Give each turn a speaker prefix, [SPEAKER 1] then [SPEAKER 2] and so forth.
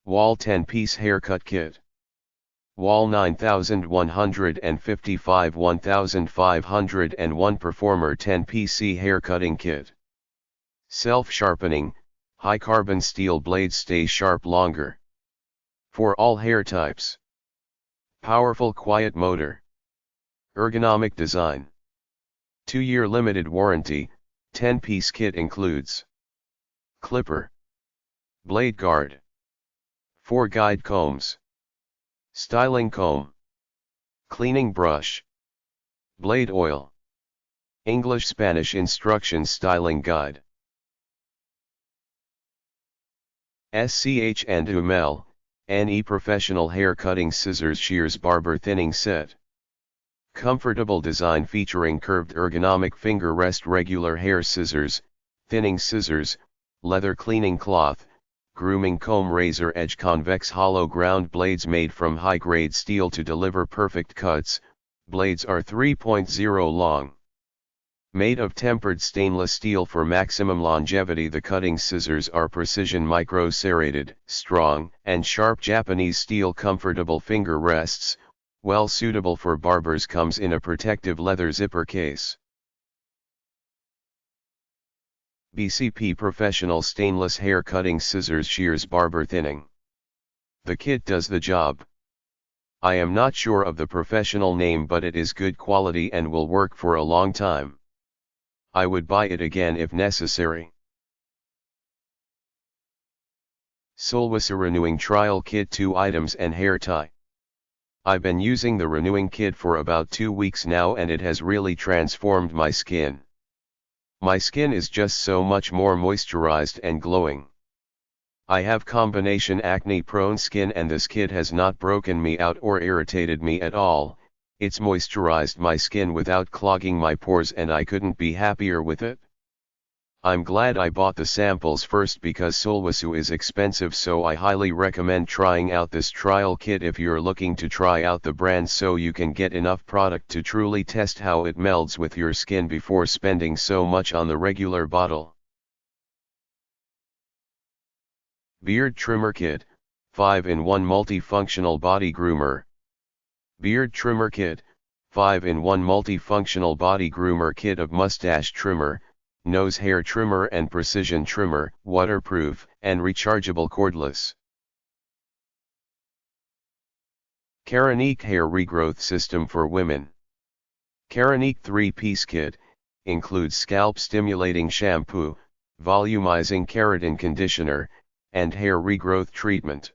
[SPEAKER 1] Wahl 10-piece haircut kit. Wahl 9155 1501 Performer 10-piece haircutting kit. Self-Sharpening, high-carbon steel blades stay sharp longer. For all hair types. Powerful quiet motor. Ergonomic design. 2-year limited warranty. 10-piece kit includes clipper, blade guard, 4 guide combs, styling comb, cleaning brush, blade oil, English-Spanish instructions styling guide. Sch&ouml, NE professional hair cutting scissors shears barber thinning set. Comfortable design featuring curved ergonomic finger rest regular hair scissors, thinning scissors, leather cleaning cloth, grooming comb razor edge convex hollow ground blades made from high-grade steel to deliver perfect cuts. Blades are 3.0 long. Made of tempered stainless steel for maximum longevity. The cutting scissors are precision micro serrated, strong and sharp Japanese steel comfortable finger rests, well suitable for barbers. Comes in a protective leather zipper case. BCP Professional Stainless Hair Cutting Scissors Shears Barber Thinning. The kit does the job. I am not sure of the professional name, but it is good quality and will work for a long time. I would buy it again if necessary. Solwasu Renewing Trial Kit 2 items and hair tie. I've been using the renewing kit for about 2 weeks now and it has really transformed my skin. My skin is just so much more moisturized and glowing. I have combination acne prone skin and this kit has not broken me out or irritated me at all. It's moisturized my skin without clogging my pores and I couldn't be happier with it. I'm glad I bought the samples first because Solwasu is expensive, so I highly recommend trying out this trial kit if you're looking to try out the brand so you can get enough product to truly test how it melds with your skin before spending so much on the regular bottle. Beard Trimmer Kit, 5-in-1 Multifunctional Body Groomer. Beard Trimmer Kit, 5-in-1 Multifunctional Body Groomer Kit of mustache trimmer, nose hair trimmer and precision trimmer, waterproof and rechargeable cordless. Ergonomic Hair Regrowth System for Women. Ergonomic 3-piece kit, includes scalp stimulating shampoo, volumizing keratin conditioner, and hair regrowth treatment.